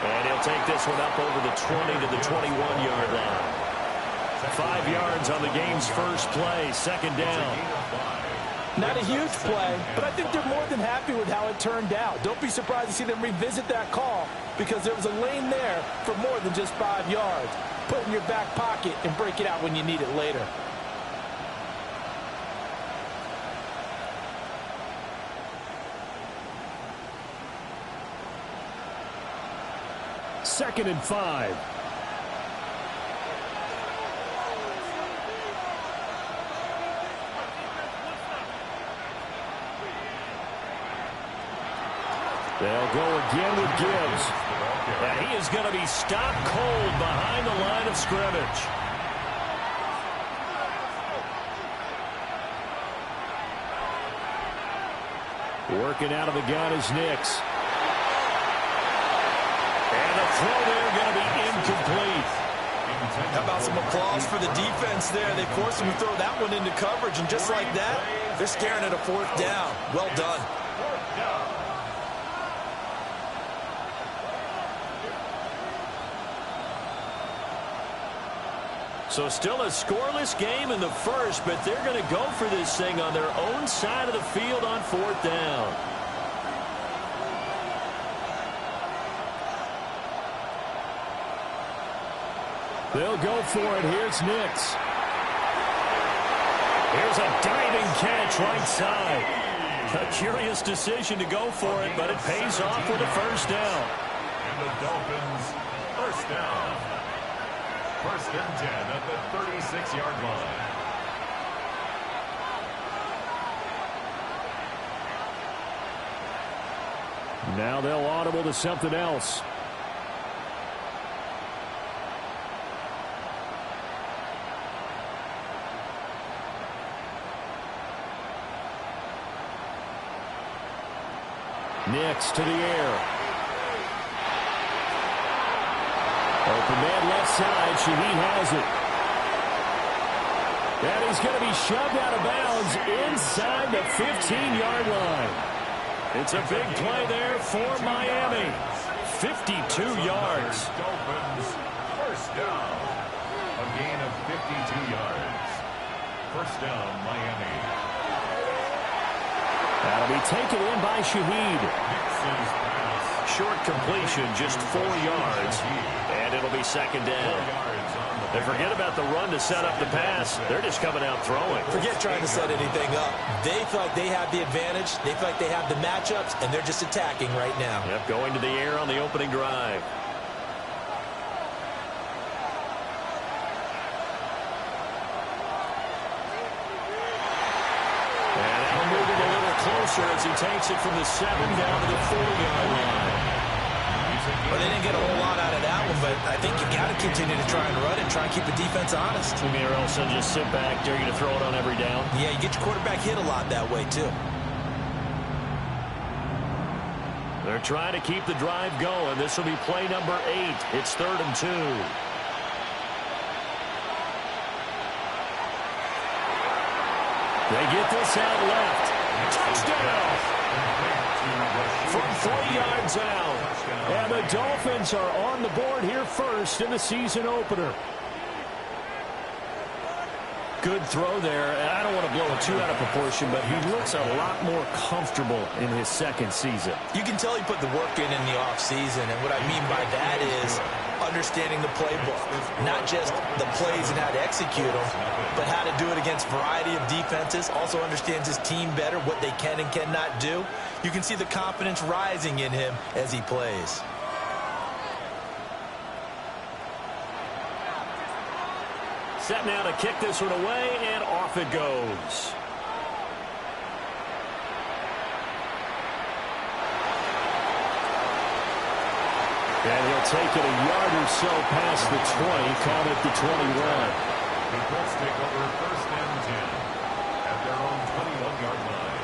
And he'll take this one up over the 20 to the 21-yard line. 5 yards on the game's first play, second down. Not a huge play, but I think they're more than happy with how it turned out. Don't be surprised to see them revisit that call because there was a lane there for more than just 5 yards. Put it in your back pocket and break it out when you need it later. Second and 5. They'll go again with Gibbs. And he is going to be stopped cold behind the line of scrimmage. Working out of the gun is Nix. And the throw there going to be incomplete. How about some applause for the defense there? They forced him to throw that one into coverage, and just like that, they're staring at a fourth down. Well done. So still a scoreless game in the first, but they're going to go for this thing on their own side of the field on fourth down. They'll go for it. Here's Nix. Here's a diving catch right side. A curious decision to go for it, but it pays off with a first down. And the Dolphins, first down. First and 10 at the 36-yard line. Now they'll audible to something else. Nix to the air. Open man left side. Shaheed has it. And he's going to be shoved out of bounds inside the 15-yard line. It's a big play there for Miami. 52 yards. Dolphins, first down. A gain of 52 yards. First down, Miami. That'll be taken in by Shaheed. Short completion, just 4 yards. And it'll be second down. They forget about the run to set up the pass. They're just coming out throwing. Forget trying to set anything up. They feel like they have the advantage. They feel like they have the matchups, and they're just attacking right now. Yep, going to the air on the opening drive. And that'll move it a little closer as he takes it from the 7 down to the 4-yard line. Well, they didn't get a whole lot out of that one, but I think you got to continue to try and run and try and keep the defense honest. You mean, or else they'll just sit back, dare you to throw it on every down? Yeah, you get your quarterback hit a lot that way, too. They're trying to keep the drive going. This will be play number 8. It's 3rd and 2. They get this out left. Touchdown! From 3 yards out. And the Dolphins are on the board here first in the season opener. Good throw there. And I don't want to blow it too out of proportion, but he looks a lot more comfortable in his second season. You can tell he put the work in the offseason, and what I mean by that is understanding the playbook. Not just the plays and how to execute them, but how to do it against a variety of defenses. Also understands his team better, what they can and cannot do. You can see the confidence rising in him as he plays. Set now to kick this one away, and off it goes. And he'll take it a yard or so past the 20, call it the 21. The Colts take over first and 10 at their own 21-yard line.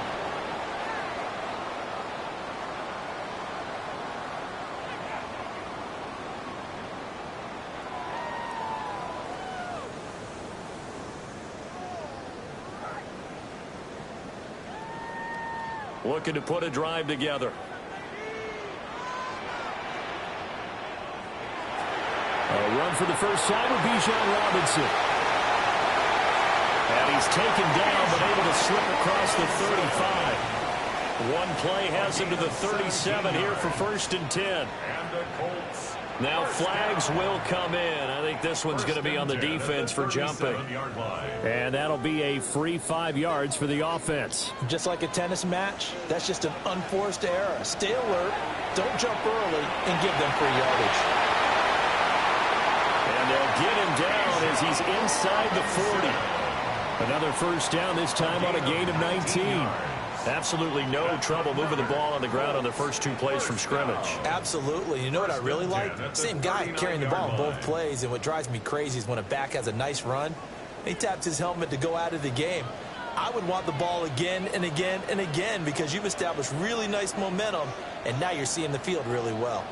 Looking to put a drive together. A run for the first time with Bijan Robinson. And he's taken down, but able to slip across the 35. One play has him to the 37 here for 1st and 10. Now flags will come in. I think this one's going to be on the defense for jumping. And that'll be a free 5 yards for the offense. Just like a tennis match, that's just an unforced error. Stay alert, don't jump early, and give them free yardage. And they'll get him down as he's inside the 40. Another first down, this time on a gain of 19. Absolutely no trouble moving the ball on the ground on the first 2 plays from scrimmage. Absolutely. You know what I really like? Same guy carrying the ball in both plays, and what drives me crazy is when a back has a nice run, he taps his helmet to go out of the game. I would want the ball again and again and again because you've established really nice momentum, and now you're seeing the field really well.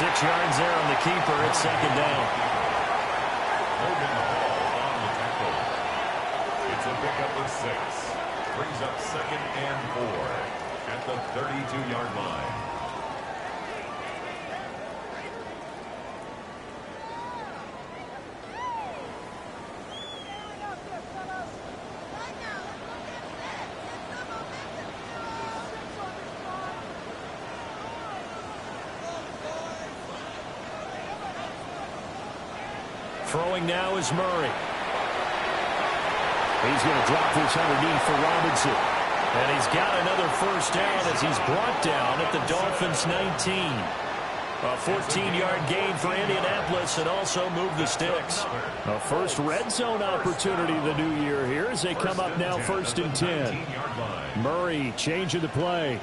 6 yards there on the keeper. It's 2nd down. Holding the ball on the tackle. It's a pickup of 6. Brings up 2nd and 4 at the 32-yard line. Throwing now is Murray. He's going to drop this underneath for Robinson. And he's got another first down as he's brought down at the Dolphins' 19. A 14-yard gain for Indianapolis and also move the sticks. A first red zone opportunity the new year here as they come up now 1st and 10. Murray changing the play.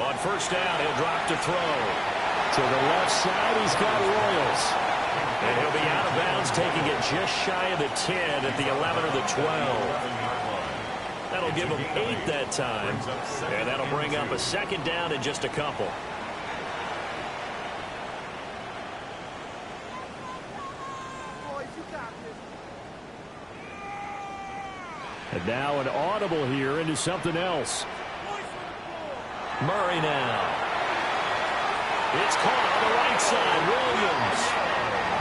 On first down, he'll drop to throw. To the left side, he's got Royals. And he'll be out of bounds, taking it just shy of the 10 at the 11 or the 12. That'll give him 8 that time. And that'll bring up a 2nd down in just a couple. And now an audible here into something else. Murray now. It's caught on the right side. Williams.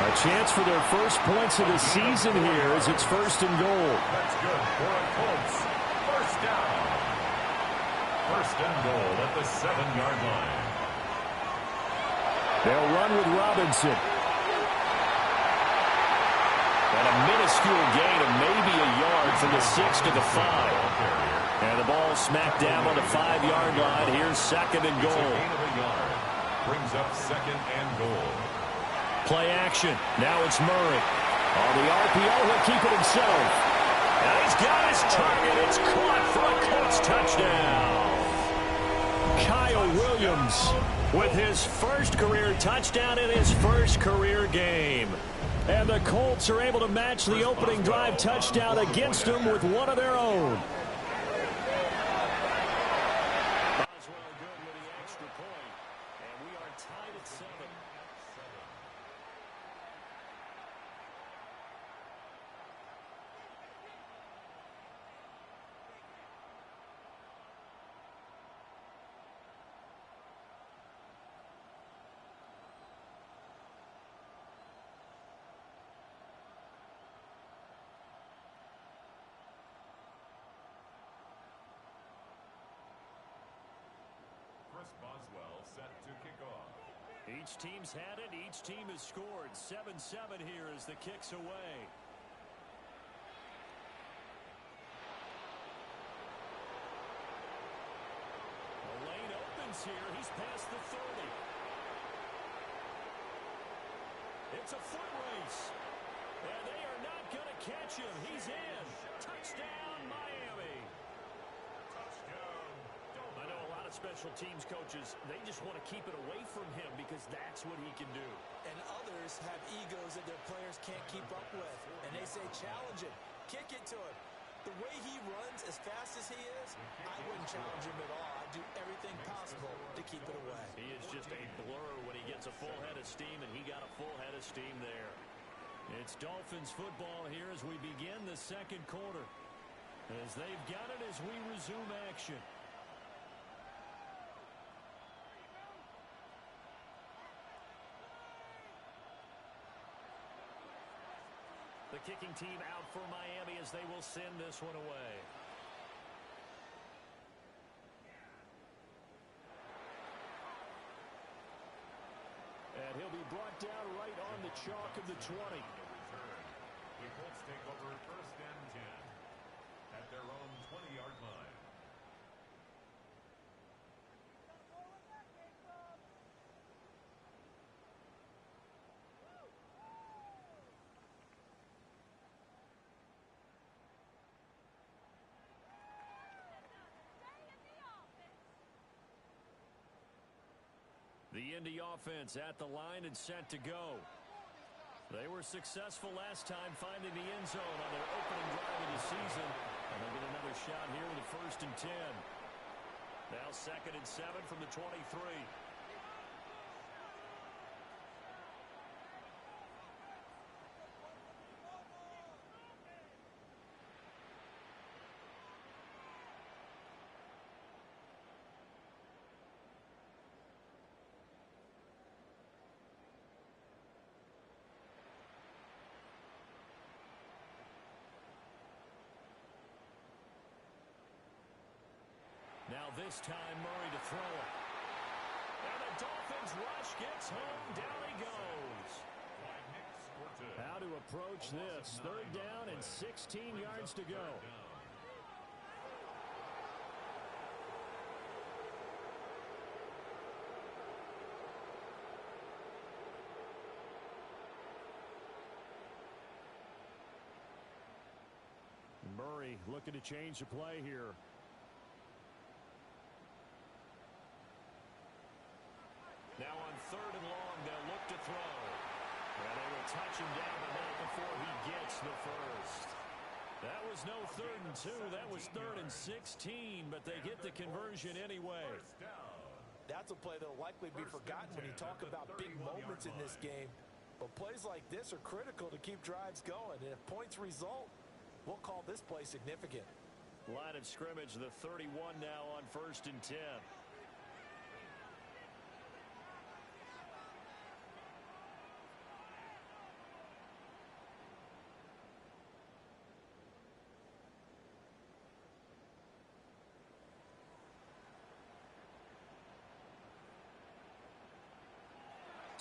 A chance for their first points of the season here as it's 1st and goal. That's good for a Colts. First down. 1st and goal at the 7-yard line. They'll run with Robinson. And a minuscule gain of maybe a yard from the 6 to the 5. And the ball smacked down on the 5-yard line. Here's 2nd and goal. Brings up 2nd and goal. Play action. Now it's Murray. On the RPO, he'll keep it himself. And he's got his target. It's caught for a Colts touchdown. Kyle Williams with his first career touchdown in his first career game. And the Colts are able to match the opening drive touchdown against them with one of their own. Boswell set to kick off. Each team's had it. Each team has scored. 7-7 here as the kick's away. The lane opens here. He's past the 30. It's a foot race. And they are not going to catch him. He's in. Touchdown, Miami. I know a lot of special teams coaches, they just want to keep it away from him because that's what he can do. And others have egos that their players can't keep up with. And they say, challenge him. Kick it to him. The way he runs as fast as he is, I wouldn't challenge him at all. I'd do everything possible to keep it away. He is just a blur when he gets a full head of steam, and he got a full head of steam there. It's Dolphins football here as we begin the second quarter. As they've got it as we resume action. The kicking team out for Miami as they will send this one away. And he'll be brought down right on the chalk of the 20. The Colts take over first and 10 at their own 20-yard line. The Indy offense at the line and set to go. They were successful last time finding the end zone on their opening drive of the season. And they'll get another shot here with a first and 10. Now 2nd and 7 from the 23. Now this time Murray to throw it. And the Dolphins rush gets home. Down he goes. How to approach this. 3rd down and 16 yards to go. Murray looking to change the play here. Now on 3rd and long, they'll look to throw. And they will touch him down, but not before he gets the first. That was no 3rd and 2. That was 3rd and 16, but they get the conversion anyway. That's a play that will likely be forgotten when you talk about big moments in this game. But plays like this are critical to keep drives going. And if points result, we'll call this play significant. Line of scrimmage, the 31 now on 1st and 10.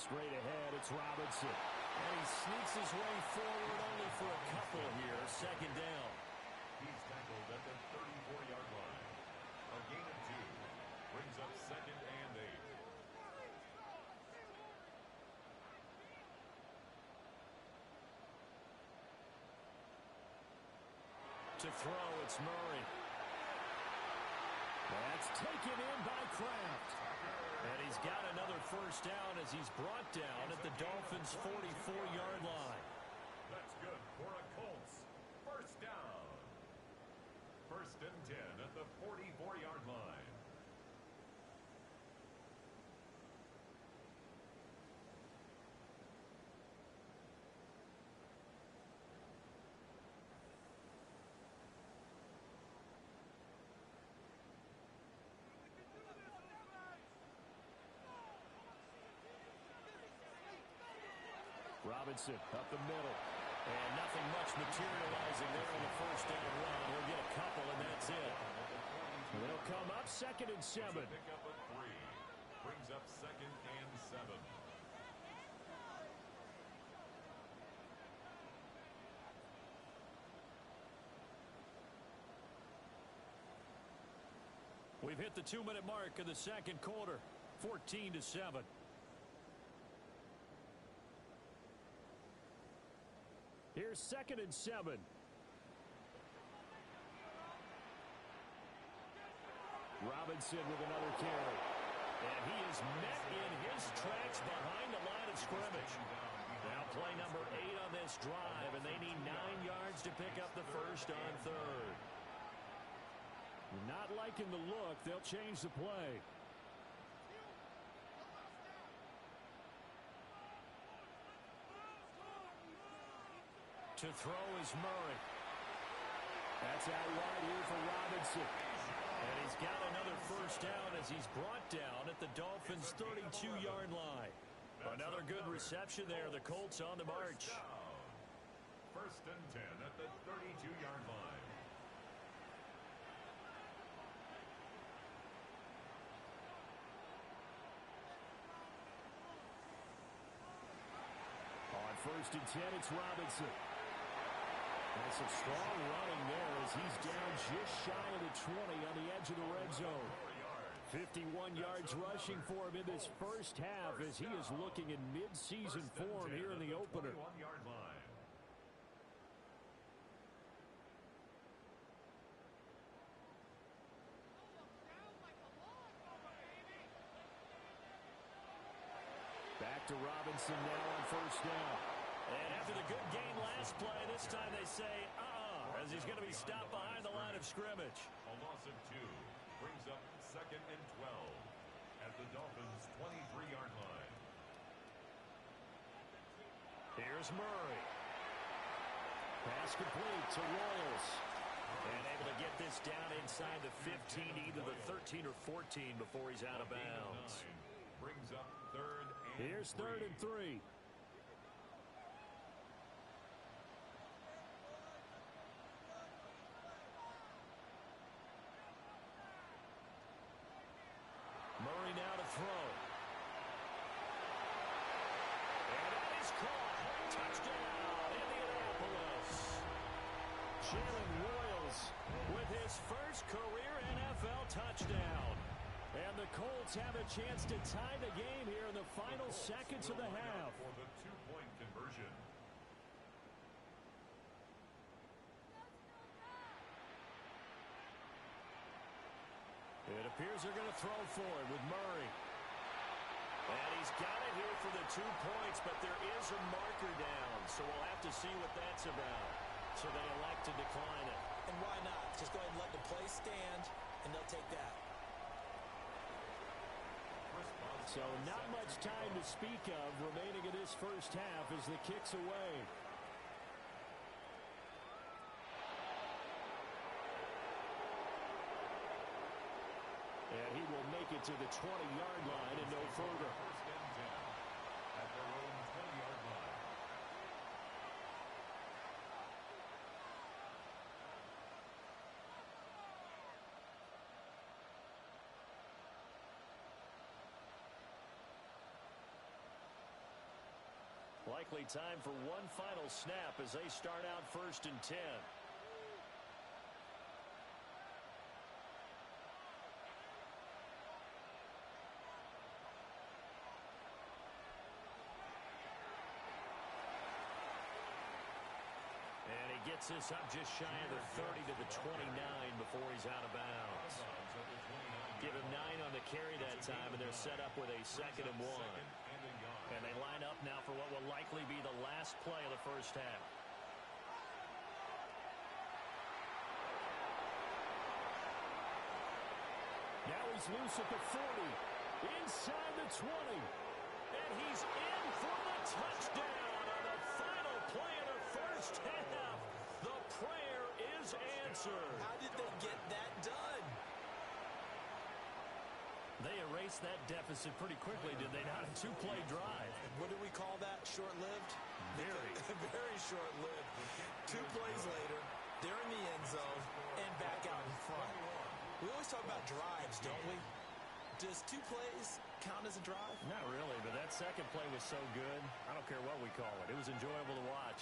Straight ahead, it's Robinson. And he sneaks his way forward only for a couple here. 2nd down. He's tackled at the 34-yard line. A gain of 2. Brings up 2nd and 8. To throw, it's Murray. That's taken in by Kraft. And he's got another first down as he's brought down at the Dolphins' 44-yard line. That's good for a Colts. First down. 1st and 10 at the 44-yard line. Robinson up the middle. And nothing much materializing there on the first down run. He'll get a couple, and that's it. They'll come up 2nd and 7. Pick up a 3. Brings up 2nd and 7. We've hit the 2-minute mark of the second quarter. 14-7. Here's 2nd and 7. Robinson with another carry. And he is met in his tracks behind the line of scrimmage. Now play number 8 on this drive, and they need 9 yards to pick up the first on 3rd. Not liking the look. They'll change the play. To throw is Murray. That's out wide here for Robinson. And he's got another first down as he's brought down at the Dolphins' 32-yard line. Another good reception there. The Colts on the march. First and 10 at the 32-yard line. On first and 10, it's Robinson. And some strong running there as he's down just shy of the 20 on the edge of the red zone. 51 yards rushing for him in this first half as he is looking in mid-season form here in the opener. Back to Robinson now on first down. And after the good game last play, this time they say, as he's going to be stopped behind the line of scrimmage. A loss of 2 brings up second and 12 at the Dolphins' 23-yard line. Here's Murray. Pass complete to Royals. And able to get this down inside the 15, either the 13 or 14 before he's out of bounds. Brings up third and Here's 3rd and 3. Murray now to throw. And that is caught. Touchdown, Indianapolis. Jalen Royals with his first career NFL touchdown. And the Colts have a chance to tie the game here in the final seconds of the half. For the 2-point conversion. It appears they're going to throw for it with Murray. And he's got it here for the 2 points, but there is a marker down, so we'll have to see what that's about. So they elect to decline it. And why not? Just go ahead and let the play stand, and they'll take that. So not much time to speak of remaining in this first half as the kick's away. And he will make it to the 20-yard line and no further. First and 10 at their own 20-yard line. Likely time for one final snap as they start out 1st and 10. And he gets this up just shy of the 30 to the 29 before he's out of bounds. Give him 9 on the carry that time, and they're set up with a 2nd and 1. And they line up now for what will likely be the last play of the first half. Now he's loose at the 40, inside the 20, and he's in for the touchdown on the final play of the first half. The prayer is answered. How did they get that done? They erased that deficit pretty quickly, did they not? A 2-play drive. What do we call that? Short-lived? Very. Very short-lived. 2 plays later, they're in the end zone and back out in front. We always talk about drives, don't we? Does 2 plays count as a drive? Not really, but that second play was so good. I don't care what we call it. It was enjoyable to watch.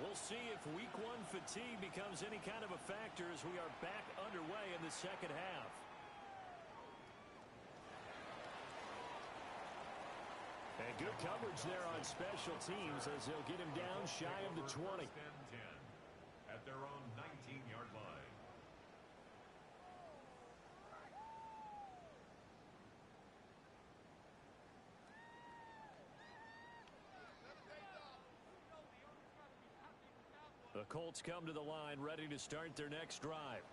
We'll see if week 1 fatigue becomes any kind of a factor as we are back underway in the second half. And good coverage there on special teams as they'll get him down shy of the 20. First and 10 at their own 19-yard line. The Colts come to the line ready to start their next drive.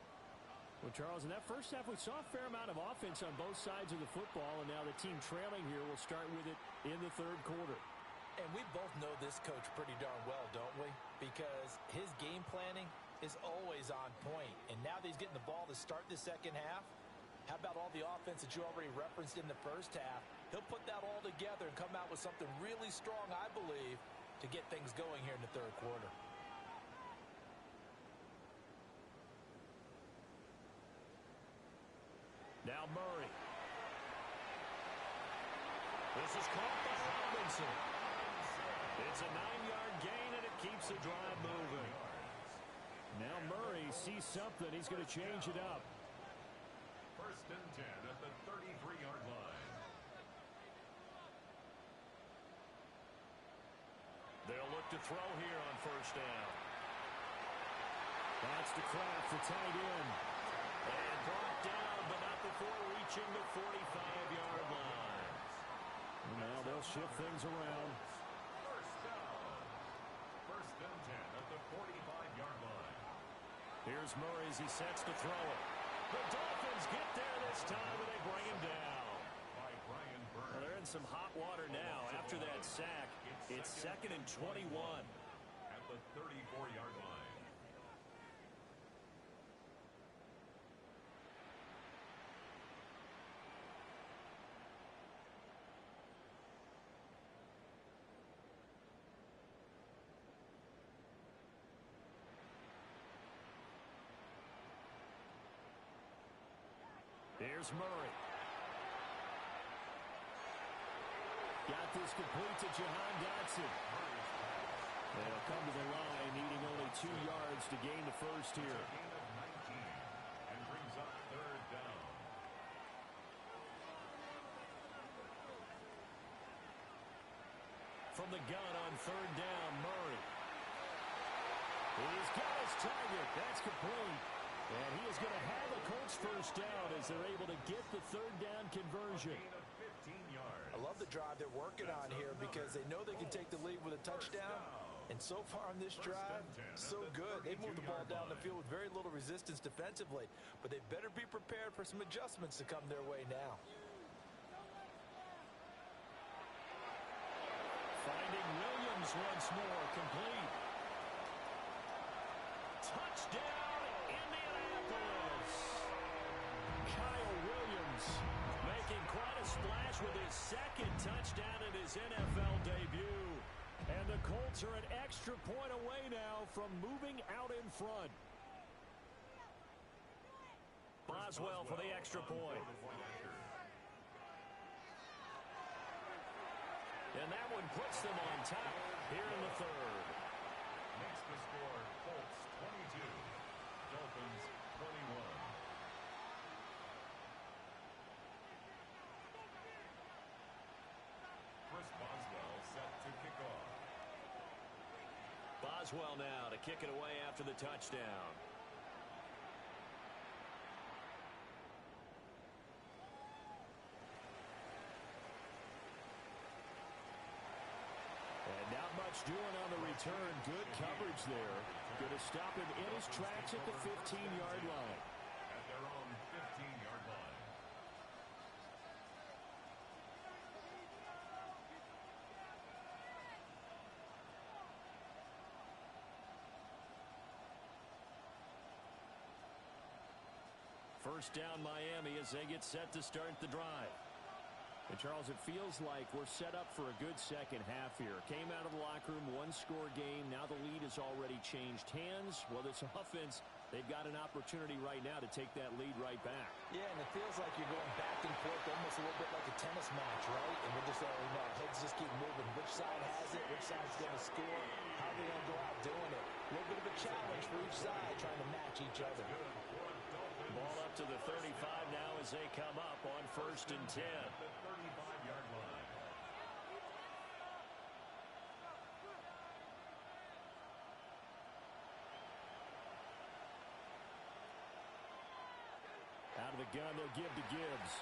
Well, Charles, in that first half, we saw a fair amount of offense on both sides of the football, and now the team trailing here will start with it in the third quarter. And we both know this coach pretty darn well, don't we? Because his game planning is always on point. And now that he's getting the ball to start the second half, how about all the offense that you already referenced in the first half? He'll put that all together and come out with something really strong, I believe, to get things going here in the third quarter. Now Murray. This is caught by Robinson. It's a 9-yard gain, and it keeps the drive moving. Now Murray sees something. He's going to change it up. 1st and 10 at the 33-yard line. They'll look to throw here on 1st down. That's to Kraft, the tight end. And brought down, but not before reaching the 45-yard line. And now they'll shift things around. 1st down. 1st and 10 at the 45-yard line. Here's Murray as he sets to throw it. The Dolphins get there this time, and they bring him down. By Brian Burns. Well, they're in some hot water now after that sack. It's 2nd and 21. At the 34-yard line. Here's Murray. Got this complete to Jahan Dotson. They'll come to the line, needing only 2 yards to gain the first here. Gain of 19 and brings up 3rd down. From the gun on 3rd down, Murray. He's got his target. That's complete. And he is going to have a Colts first down as they're able to get the 3rd down conversion. Gain of 15 yards. I love the drive they're working on here because they know they can take the lead with a touchdown. And so far on this drive, so good. They moved the ball down the field with very little resistance defensively. But they better be prepared for some adjustments to come their way now. Finding Williams once more, complete. Touchdown, Indianapolis. Kyle Williams making quite a splash with his 2nd touchdown in his NFL debut. And the Colts are an extra point away now from moving out in front. Boswell for the extra point. And that one puts them on top here in the 3rd. Makes the score Colts 22, Dolphins 21. Chris Boswell set to kick off. Boswell now to kick it away after the touchdown. And not much doing on the return. Good coverage there. Going to stop him in his tracks at the 15-yard line. At their own 15-yard line. First down Miami as they get set to start the drive. And Charles, it feels like we're set up for a good second half here. Came out of the locker room, 1-score game. Now the lead has already changed hands. Well, this offense, they've got an opportunity right now to take that lead right back. Yeah, and it feels like you're going back and forth almost a little bit like a tennis match, right? And we're just already know. Heads just keep moving. Which side has it? Which side's going to score? How are they going to go out doing it? A little bit of a challenge for each side trying to match each other. Ball up to the 35 now as they come up on 1st and 10. At the 35-yard line. Out of the gun, they'll give to Gibbs.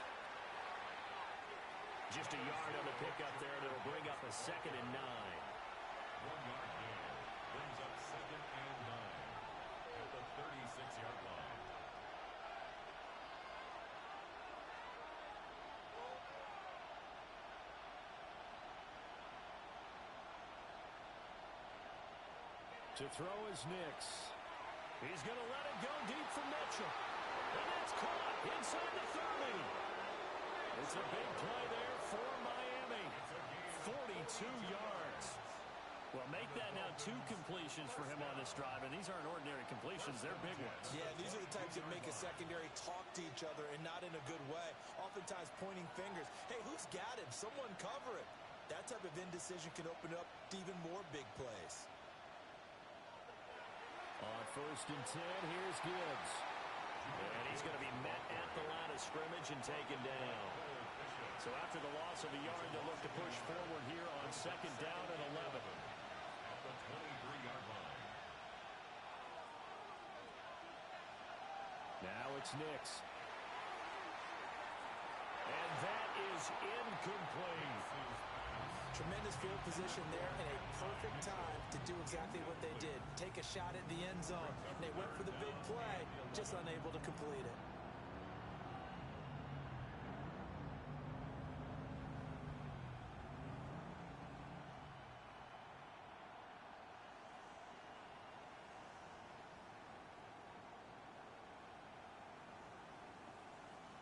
Just a yard on the pickup there, and it'll bring up a 2nd and 9. 1 yard gain brings up 2nd and 9. To throw is Nix. He's going to let it go deep for Mitchell. And it's caught inside the 30. It's a big play there for Miami. 42 yards. Well, make that now 2 completions for him on this drive, and these aren't ordinary completions. They're big ones. Yeah, these are the types that make a secondary talk to each other and not in a good way. Oftentimes pointing fingers. Hey, who's got him? Someone cover it. That type of indecision can open up to even more big plays. On 1st and 10, here's Gibbs. And he's going to be met at the line of scrimmage and taken down. So after the loss of a yard, they'll look to push forward here on 2nd down and 11. At the 23-yard line. Now it's Nix. And that is incomplete. Tremendous field position there and a perfect time to do exactly what they did. Take a shot at the end zone. And they went for the big play, just unable to complete it.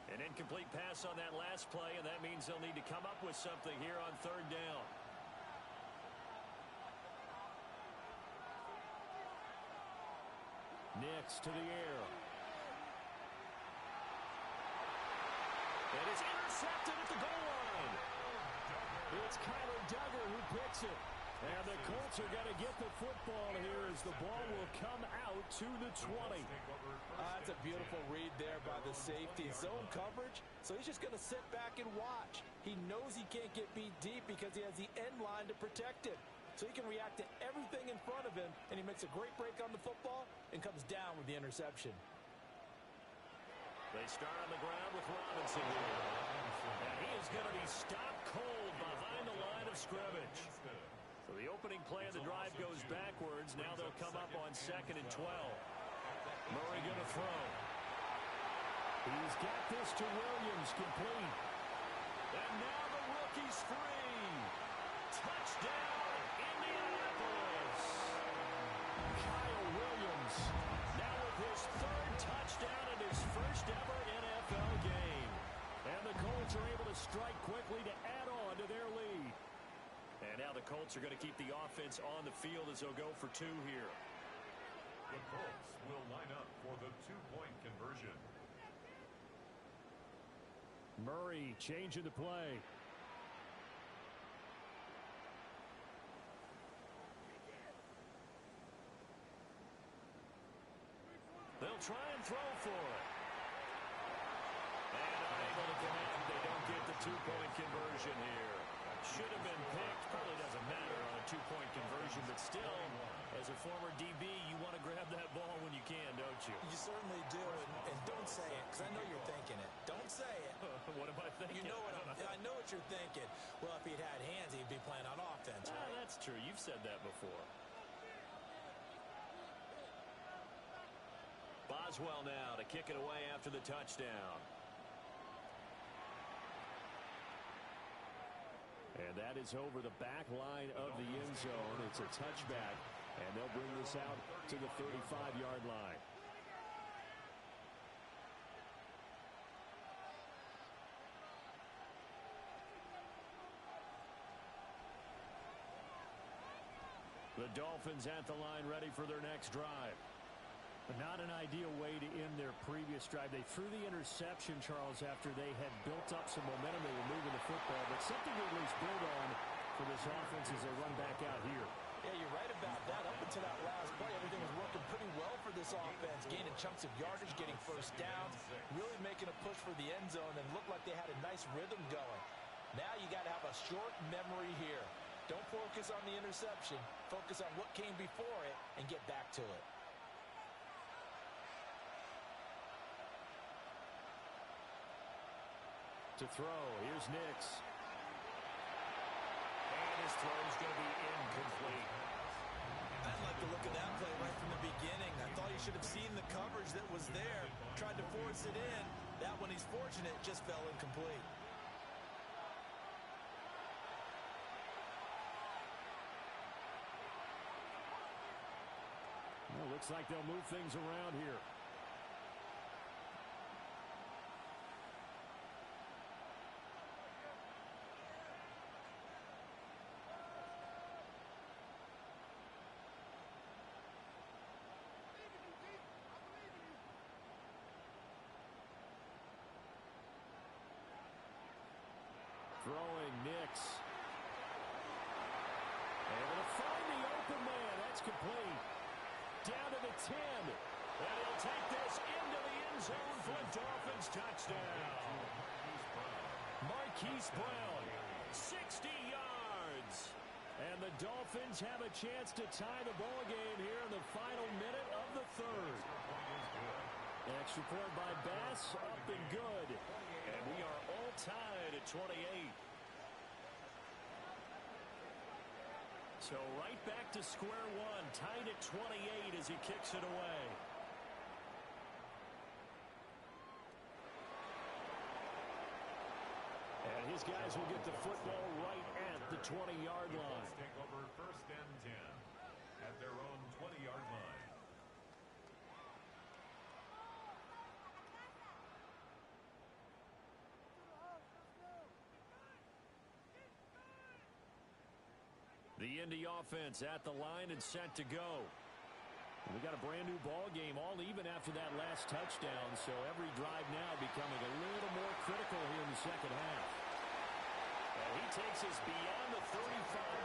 An incomplete pass on that last play, and that means they'll need to come up with something here on 3rd down. Nix to the air. And it's intercepted at the goal line. It's Kyler Duggar who picks it. And the Colts are going to get the football here as the ball will come out to the 20. That's a beautiful read there by the safety. Zone coverage, so he's just going to sit back and watch. He knows he can't get beat deep because he has the end line to protect it. So he can react to everything in front of him, and he makes a great break on the football and comes down with the interception. They start on the ground with Robinson here. And he is going to be stopped cold behind the line of scrimmage. So the opening play of the drive goes backwards. Now they'll come up on 2nd and 12. Murray going to throw. He's got this to Williams, complete. And now the rookie's free. Touchdown, Indianapolis. Kyle Williams now with his 3rd touchdown in his first ever NFL game. And the Colts are able to strike quickly to add on to their lead. And now the Colts are going to keep the offense on the field as they'll go for 2 here. The Colts will line up for the 2-point conversion. Murray changing the play. They'll try and throw for it. And unable to connect. They don't get the 2-point conversion here. Should have been picked. Probably doesn't matter on a 2-point conversion, but still, as a former DB, you want to grab that ball when you can, don't you? You certainly do, and don't say it, because I know you're thinking it. Don't say it. What am I thinking? You know what I know what you're thinking. Well, if he'd had hands, he'd be playing on offense, right? That's true. You've said that before. Boswell now to kick it away after the touchdown. And that is over the back line of the end zone. It's a touchback, and they'll bring this out to the 35-yard line. The Dolphins at the line ready for their next drive. But not an ideal way to end their previous drive. They threw the interception, Charles, after they had built up some momentum. They were moving the football, but something to at least build on for this offense as they run back out here. Yeah, you're right about that. Up until that last play, everything was working pretty well for this offense, gaining chunks of yardage, getting first downs, really making a push for the end zone, and looked like they had a nice rhythm going. Now you got to have a short memory here. Don't focus on the interception. Focus on what came before it and get back to it. To throw, here's Nix. And his throw is going to be incomplete. I like the look of that play right from the beginning. I thought he should have seen the coverage that was there, tried to force it in. That one, he's fortunate, just fell incomplete. Looks like they'll move things around here. Throwing Nix. Able to find the open man. That's complete. Down to the 10. And he'll take this into the end zone for a Dolphins touchdown. Marquise Brown, 60 yards. And the Dolphins have a chance to tie the ball game here in the final minute of the third. Extra point by Bass, up and good. And we are all tied at 28. So right back to square one, tied at 28 as he kicks it away. And his guys will get the football right at the 20-yard line. Let's take over 1st and 10 at their own 20-yard line. The Indy offense at the line and set to go. We got a brand new ball game, all even after that last touchdown, so every drive now becoming a little more critical here in the second half. And he takes us beyond the 35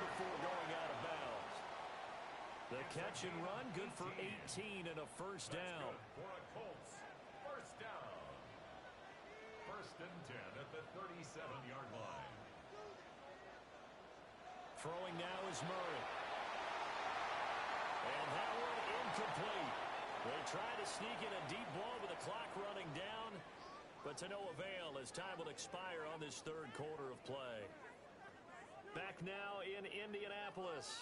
before going out of bounds. The catch and run, good for 18 and a first down. For a Colts first down. 1st and 10 at the 37-yard line. Throwing now is Murray. And that one incomplete. They try to sneak in a deep ball with the clock running down, but to no avail as time will expire on this third quarter of play. Back now in Indianapolis.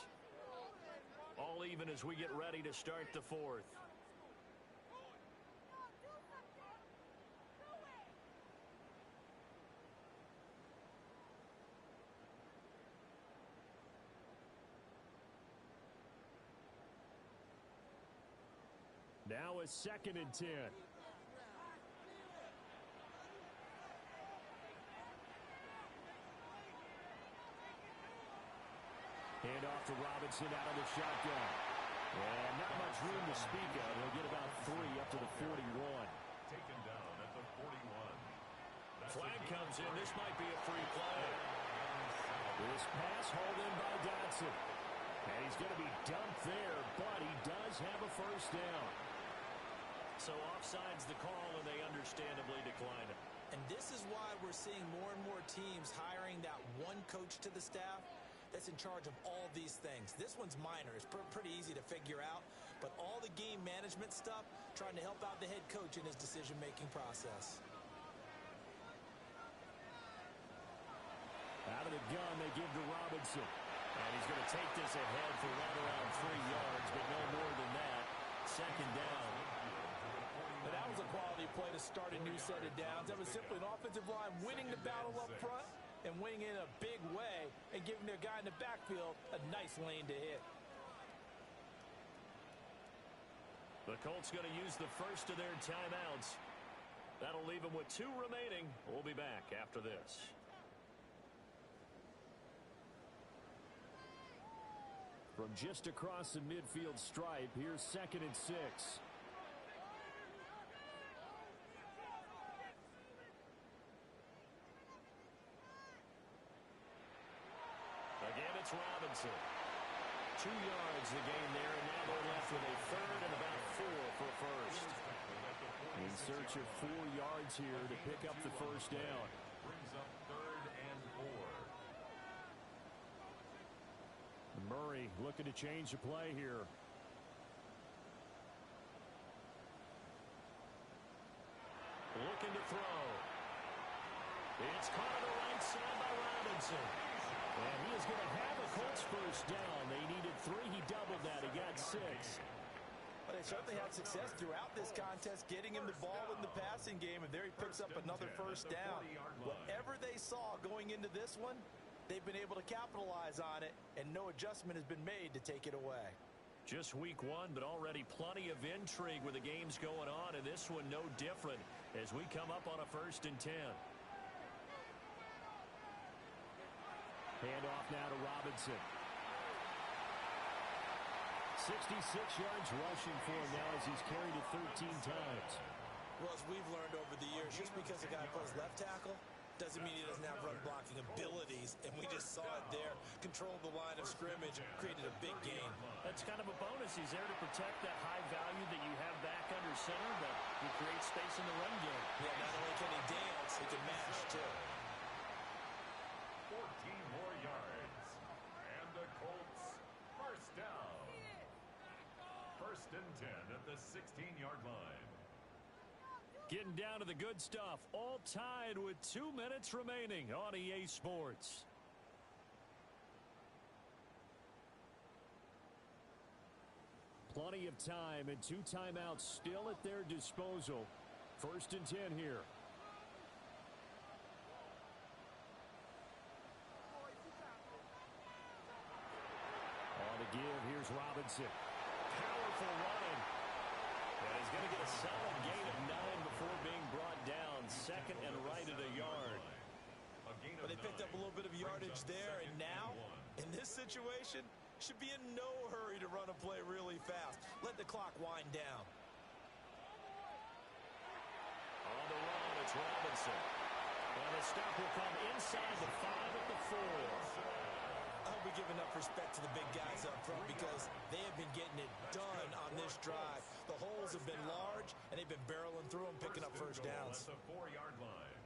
All even as we get ready to start the fourth. Now a 2nd and 10. Hand off to Robinson out of the shotgun. And not much room to speak of. He'll get about 3 up to the 41. Taken down at the 41. Flag comes in. This might be a free play. This pass hauled in by Dotson. And he's going to be dumped there, but he does have a first down. So offside's the call, and they understandably decline it. And this is why we're seeing more and more teams hiring that one coach to the staff that's in charge of all these things. This one's minor. It's pretty easy to figure out. But all the game management stuff, trying to help out the head coach in his decision-making process. Out of the gun, they give to Robinson. And he's going to take this ahead for right around 3 yards, but no more than that. 2nd down. But that was a quality play to start a new set of downs. That was simply an offensive line winning the battle up front and winning in a big way and giving their guy in the backfield a nice lane to hit. The Colts going to use the first of their timeouts. That'll leave them with 2 remaining. We'll be back after this. From just across the midfield stripe, here's 2nd and 6. Again, it's Robinson. 2 yards the gain there, and now they're left with a 3rd and about 4 for first. In search of 4 yards here to pick up the first down. Brings up 3rd and 4. Murray looking to change the play here. Looking to throw. It's caught on the right side by Robinson. And he is going to have a Colts first down. They needed 3. He doubled that. He got 6. But they certainly had success throughout this contest, getting him the ball in the passing game, and there he picks up another first down. Whatever they saw going into this one, they've been able to capitalize on it, and no adjustment has been made to take it away. Just week one, but already plenty of intrigue with the games going on, and this one no different as we come up on a 1st and 10. Handoff now to Robinson. 66 yards rushing for him now as he's carried it 13 times. Well, as we've learned over the years, just because a guy plays left tackle doesn't mean he doesn't have run blocking abilities, and we just saw it there. Controlled the line of scrimmage, created a big gain. That's kind of a bonus. He's there to protect that high value that you have back under center, but he creates space in the run game. Yeah, not only can he dance, he can mash, too. 14 more yards. And the Colts, first down. 1st and 10 at the 16-yard line. Getting down to the good stuff. All tied with 2 minutes remaining on EA Sports. Plenty of time and 2 timeouts still at their disposal. 1st and 10 here. On the give, here's Robinson. Powerful running. And he's going to get a solid gain of 9 before being brought down. 2nd and right at a yard. But they picked up a little bit of yardage there, and now, in this situation, should be in no hurry to run a play really fast. Let the clock wind down. On the run, it's Robinson. And the stop will come inside the 5 at the 4. I hope we give enough respect to the big guys up front because they have been getting it done on this drive. The holes have been large, and they've been barreling through them, picking up first downs. At the 4-yard line.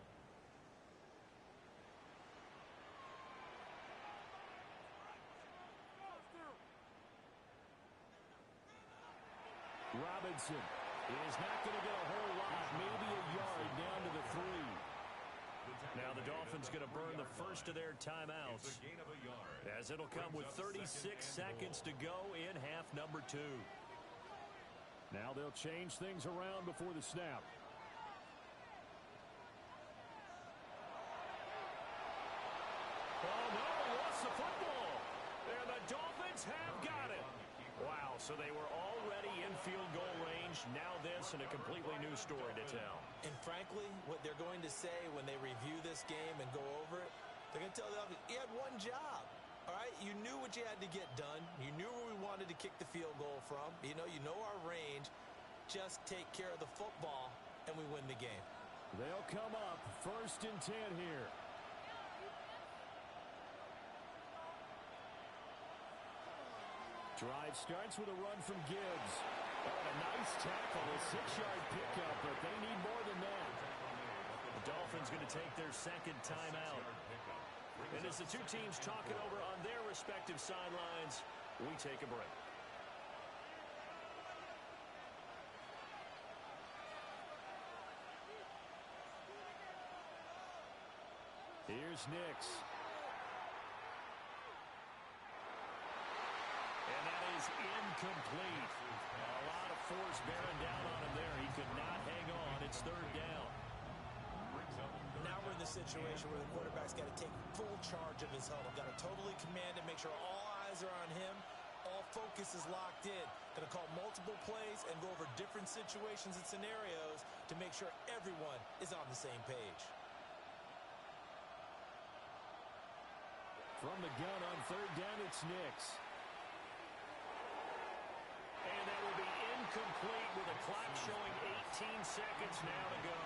Robinson is not going to get a whole lot, maybe a yard down to the 3. Now the Dolphins going to burn the first of their timeouts as it'll come with 36 seconds to go in half number 2. Now they'll change things around before the snap. Oh, no, he lost the football. And the Dolphins have got it. Wow, so they were already in field goal range. Now this and a completely new story to tell. And frankly, what they're going to say when they review this game and go over it, they're going to tell the offense, you had one job. All right, you knew what you had to get done. You knew where we wanted to kick the field goal from. You know our range. Just take care of the football, and we win the game. They'll come up 1st and 10 here. Drive starts with a run from Gibbs. Oh, a nice tackle, a 6-yard pickup, but they need more than that. The Dolphins going to take their 2nd timeout. And as the 2 teams talk it over on their respective sidelines, we take a break. Here's Nix. And that is incomplete. A lot of force bearing down on him there. He could not hang on. It's 3rd down. Now we're in the situation where the quarterback's got to take full charge of his huddle. Got to totally command it, make sure all eyes are on him. All focus is locked in. Going to call multiple plays and go over different situations and scenarios to make sure everyone is on the same page. From the gun on 3rd down, it's Nix. And that will be incomplete with a clock showing 18 seconds now to go.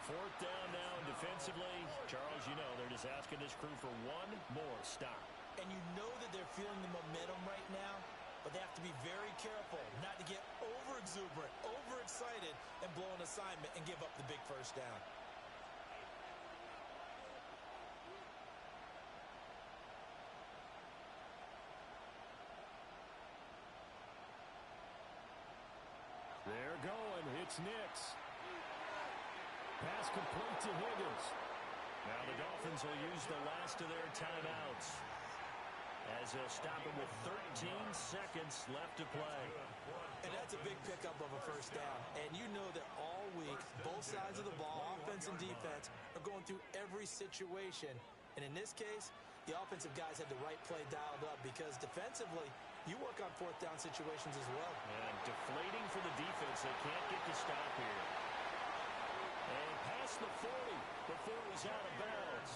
4th down now, and defensively, Charles, you know, they're just asking this crew for one more stop. And you know that they're feeling the momentum right now, but they have to be very careful not to get over-exuberant, overexcited, and blow an assignment and give up the big first down. They're going. It's Nix. Pass complete to Higgins. Now the Dolphins will use the last of their timeouts as they'll stop it with 13 seconds left to play. And that's a big pickup of a first down. And you know that all week, both sides of the ball, offense and defense, are going through every situation. And in this case, the offensive guys had the right play dialed up because defensively, You work on fourth down situations as well. And deflating for the defense. They can't get to stop here. And past the 40 before it was out of bounds.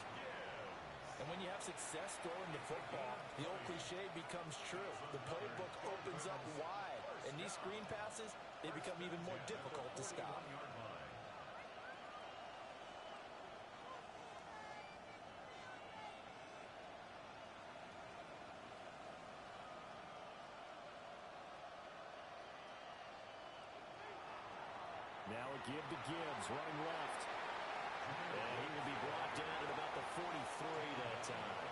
And when you have success throwing the football, the old cliche becomes true. The playbook opens up wide. And these screen passes, they become even more difficult to stop. Now a give to Gibbs, running left. And he will be brought down at about the 43 that time.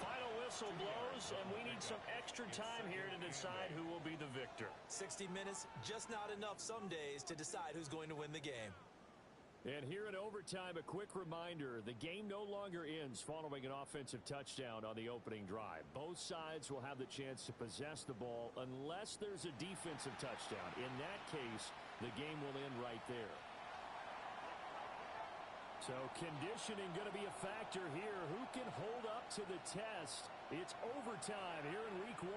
Final whistle blows, and we need some extra time here to decide who will be the victor. 60 minutes, just not enough some days to decide who's going to win the game. And here in overtime, a quick reminder, the game no longer ends following an offensive touchdown on the opening drive. Both sides will have the chance to possess the ball unless there's a defensive touchdown. In that case, the game will end right there. So conditioning going to be a factor here. Who can hold up to the test? It's overtime here in week 1.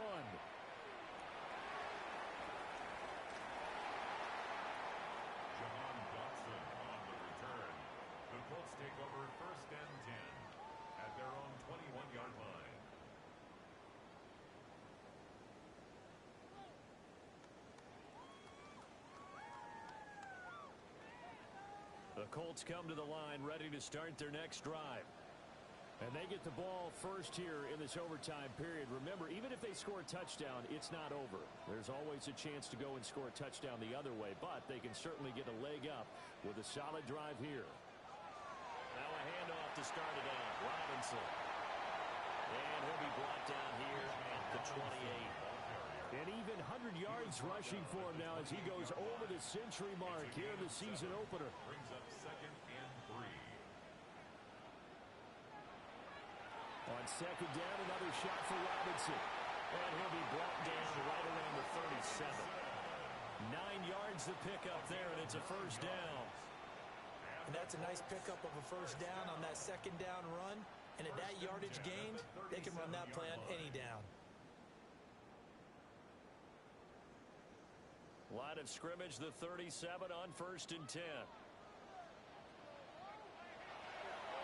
Take over first and 10 at their own 21-yard line. The Colts come to the line ready to start their next drive. And they get the ball first here in this overtime period. Remember, even if they score a touchdown, it's not over. There's always a chance to go and score a touchdown the other way, but they can certainly get a leg up with a solid drive here. Now a handoff to start it out. Robinson. And he'll be brought down here at the 28. And even 100 yards rushing for him now as he goes over the century mark here in the season opener. Brings up second and 3. On second down, another shot for Robinson. And he'll be brought down right around the 37. 9 yards to pick up there, and it's a first down. And that's a nice pickup of a first down on that second down run. And at that yardage gained, they can run that play on any down. Line of scrimmage, the 37 on first and 10.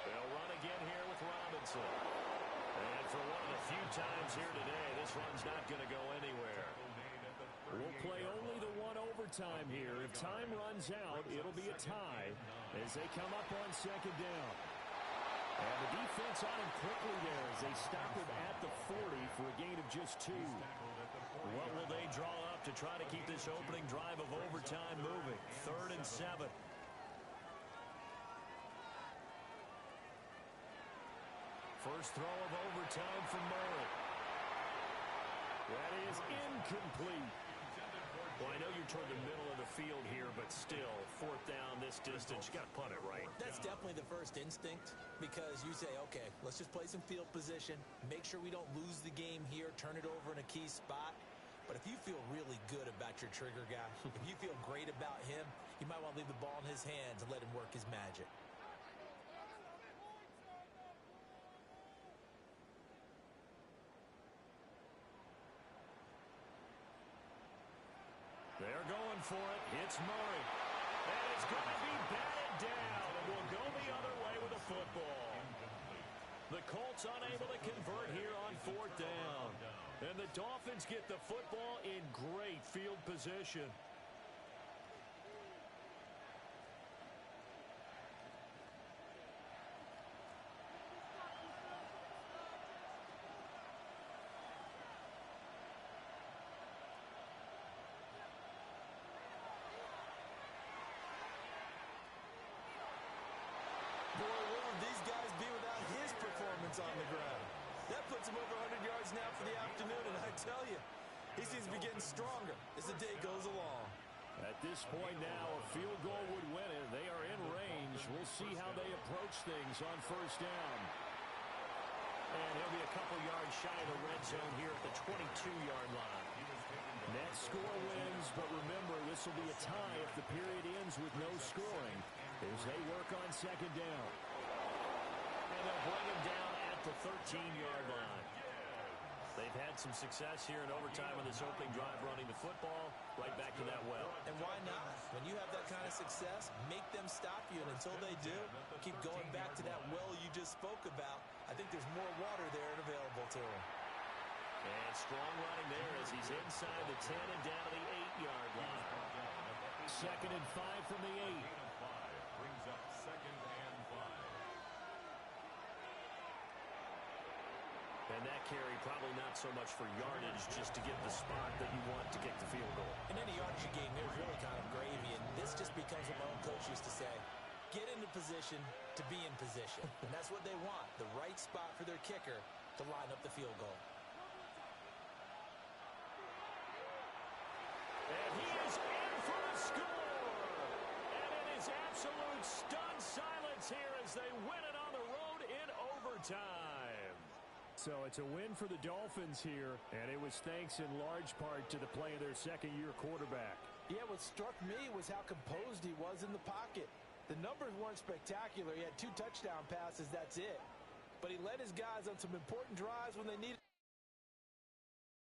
They'll run again here with Robinson. And for one of the few times here today, this run's not going to go anywhere. We'll play only the one overtime here. If time runs out, it'll be a tie as they come up on second down. And the defense on him quickly there as they stop him at the 40 for a gain of just 2. What will they draw up to try to keep this opening drive of overtime moving? 3rd and 7. First throw of overtime from Murray. That is incomplete. Well, I know you're toward the middle of the field here, but still, 4th down this distance, you got to punt it right. That's definitely the first instinct because you say, okay, let's just play some field position, make sure we don't lose the game here, turn it over in a key spot. But if you feel really good about your trigger guy, if you feel great about him, you might want to leave the ball in his hands and let him work his magic. They're going for it. It's Murray. And it's going to be batted down. And will go the other way with the football. The Colts unable to convert here on 4th down. And the Dolphins get the football in great field position. On the ground. That puts him over 100 yards now for the afternoon, and I tell you, he seems to be getting stronger as the day goes along. At this point now, a field goal would win it. They are in range. We'll see how they approach things on first down. And he'll be a couple yards shy of the red zone here at the 22-yard line. Net score wins, but remember, this will be a tie if the period ends with no scoring as they work on second down. And they'll bring him down at the 13-yard line. They've had some success here in overtime on this opening drive running the football right back to that well. And why not? When you have that kind of success, make them stop you. And until they do, keep going back to that well you just spoke about. I think there's more water there and available to him. And strong running there as he's inside the 10 and down to the 8-yard line. 2nd and 5 from the 8. Brings up 2nd and 5. And that carry probably not so much for yardage, just to get the spot that you want to get the field goal. In any yardage game, there's really kind of gravy, and this just becomes what my own coach used to say. Get into position to be in position. And that's what they want, the right spot for their kicker to line up the field goal. And he is in for a score. And it is absolute stunned silence here as they win it on the road in overtime. So it's a win for the Dolphins here, and it was thanks in large part to the play of their second-year quarterback. Yeah, what struck me was how composed he was in the pocket. The numbers weren't spectacular. He had 2 touchdown passes, that's it. But he led his guys on some important drives when they needed.